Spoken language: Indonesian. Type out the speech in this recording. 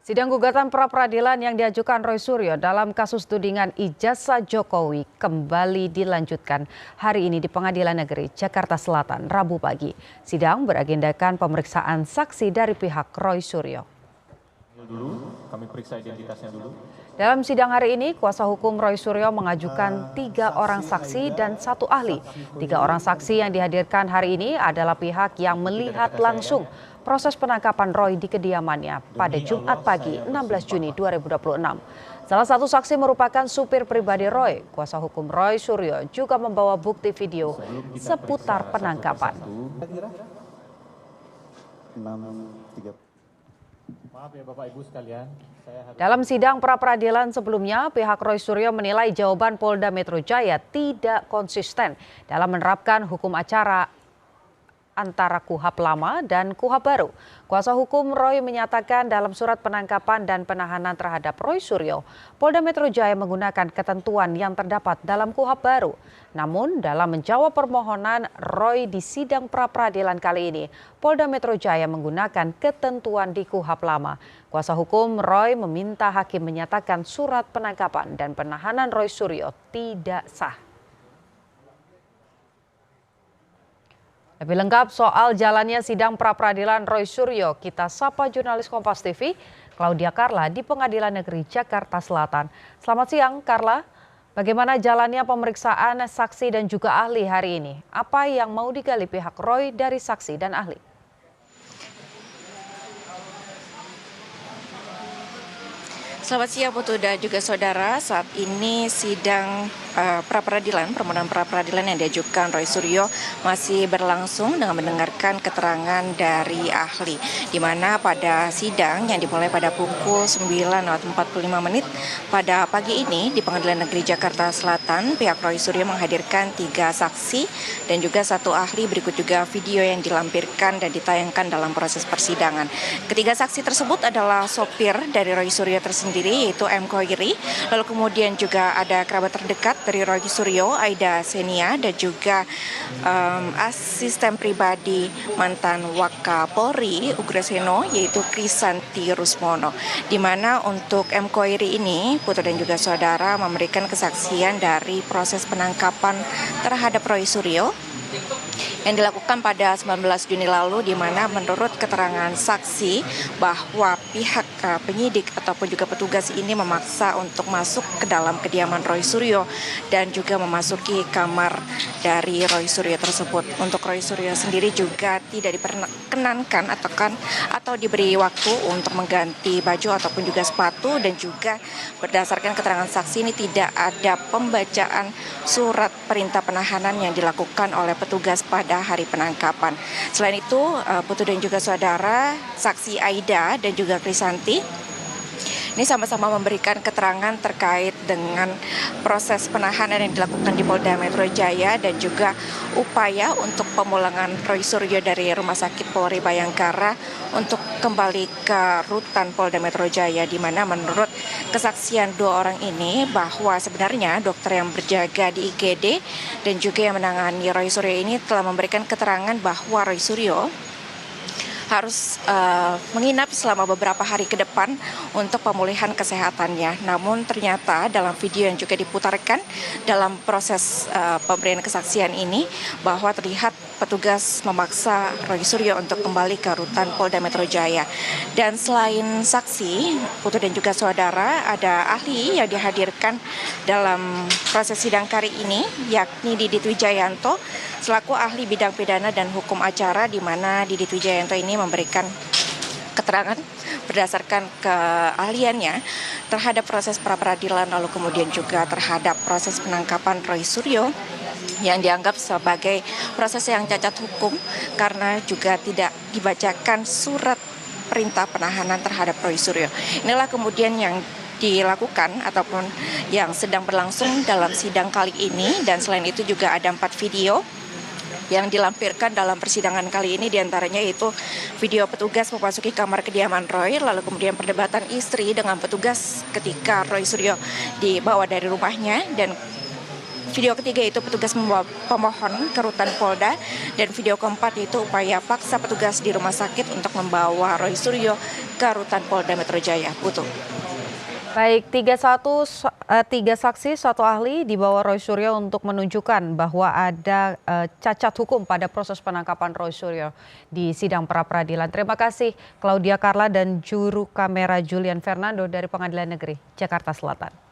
Sidang gugatan pra-peradilan yang diajukan Roy Suryo dalam kasus tudingan ijazah Jokowi kembali dilanjutkan hari ini di Pengadilan Negeri Jakarta Selatan, Rabu pagi. Sidang beragendakan pemeriksaan saksi dari pihak Roy Suryo. Kami periksa identitasnya dulu. Dalam sidang hari ini, kuasa hukum Roy Suryo mengajukan 3 orang saksi dan 1 ahli. 3 orang saksi yang dihadirkan hari ini adalah pihak yang melihat langsung proses penangkapan Roy di kediamannya pada Jumat pagi 16 Juni 2026. Salah satu saksi merupakan supir pribadi Roy. Kuasa hukum Roy Suryo juga membawa bukti video seputar penangkapan. Maaf ya Bapak Ibu sekalian. Dalam sidang pra-peradilan sebelumnya, pihak Roy Suryo menilai jawaban Polda Metro Jaya tidak konsisten dalam menerapkan hukum acara antara KUHP lama dan KUHP baru. Kuasa hukum Roy menyatakan dalam surat penangkapan dan penahanan terhadap Roy Suryo, Polda Metro Jaya menggunakan ketentuan yang terdapat dalam KUHP baru. Namun dalam menjawab permohonan Roy di sidang pra-peradilan kali ini, Polda Metro Jaya menggunakan ketentuan di KUHP lama. Kuasa hukum Roy meminta hakim menyatakan surat penangkapan dan penahanan Roy Suryo tidak sah. Lebih lengkap soal jalannya sidang pra-peradilan Roy Suryo, kita sapa jurnalis Kompas TV, Claudia Carla di Pengadilan Negeri Jakarta Selatan. Selamat siang, Carla. Bagaimana jalannya pemeriksaan saksi dan juga ahli hari ini? Apa yang mau digali pihak Roy dari saksi dan ahli? Selamat siang Putu dan juga saudara, saat ini sidang pra-peradilan, permohonan pra-peradilan yang diajukan Roy Suryo masih berlangsung dengan mendengarkan keterangan dari ahli. Di mana pada sidang yang dimulai pada pukul 9.45 pada pagi ini di Pengadilan Negeri Jakarta Selatan, pihak Roy Suryo menghadirkan 3 saksi dan juga 1 ahli, berikut juga video yang dilampirkan dan ditayangkan dalam proses persidangan. Ketiga saksi tersebut adalah sopir dari Roy Suryo tersendiri, yaitu M. Khoiri, lalu kemudian juga ada kerabat terdekat dari Roy Suryo, Aida Senia, dan juga asisten pribadi mantan Wakapolri Ugreseno, yaitu Krisanti Rusmono. Di mana untuk M. Khoiri ini, Putu dan juga saudara, memberikan kesaksian dari proses penangkapan terhadap Roy Suryo yang dilakukan pada 19 Juni lalu, di mana menurut keterangan saksi bahwa pihak penyidik ataupun juga petugas ini memaksa untuk masuk ke dalam kediaman Roy Suryo dan juga memasuki kamar dari Roy Suryo tersebut. Untuk Roy Suryo sendiri juga tidak diperkenankan atau diberi waktu untuk mengganti baju ataupun juga sepatu, dan juga berdasarkan keterangan saksi ini tidak ada pembacaan surat perintah penahanan yang dilakukan oleh petugas pada hari penangkapan. Selain itu, Putu dan juga saudara, saksi Aida dan juga Krisanti ini sama-sama memberikan keterangan terkait dengan proses penahanan yang dilakukan di Polda Metro Jaya dan juga upaya untuk pemulangan Roy Suryo dari Rumah Sakit Polri Bayangkara untuk kembali ke rutan Polda Metro Jaya, di mana menurut kesaksian 2 orang ini bahwa sebenarnya dokter yang berjaga di IGD dan juga yang menangani Roy Suryo ini telah memberikan keterangan bahwa Roy Suryo harus menginap selama beberapa hari ke depan untuk pemulihan kesehatannya. Namun ternyata dalam video yang juga diputarkan dalam proses pemberian kesaksian ini, bahwa terlihat petugas memaksa Roy Suryo untuk kembali ke rutan Polda Metro Jaya. Dan selain saksi, Putu dan juga saudara, ada ahli yang dihadirkan dalam proses sidang kali ini, yakni Didit Wijayanto selaku ahli bidang pidana dan hukum acara, di mana Didit Wijayanto ini memberikan keterangan berdasarkan keahliannya terhadap proses pra-peradilan, lalu kemudian juga terhadap proses penangkapan Roy Suryo yang dianggap sebagai proses yang cacat hukum karena juga tidak dibacakan surat perintah penahanan terhadap Roy Suryo. Inilah kemudian yang dilakukan ataupun yang sedang berlangsung dalam sidang kali ini, dan selain itu juga ada 4 video yang dilampirkan dalam persidangan kali ini, diantaranya yaitu video petugas memasuki kamar kediaman Roy, lalu kemudian perdebatan istri dengan petugas ketika Roy Suryo dibawa dari rumahnya, dan Video ketiga itu petugas membawa pemohon ke rutan Polda, dan video keempat yaitu upaya paksa petugas di rumah sakit untuk membawa Roy Suryo ke rutan Polda Metro Jaya. Putu. Baik, tiga saksi, satu ahli dibawa Roy Suryo untuk menunjukkan bahwa ada cacat hukum pada proses penangkapan Roy Suryo di sidang pra-peradilan. Terima kasih Claudia Carla dan juru kamera Julian Fernando dari Pengadilan Negeri Jakarta Selatan.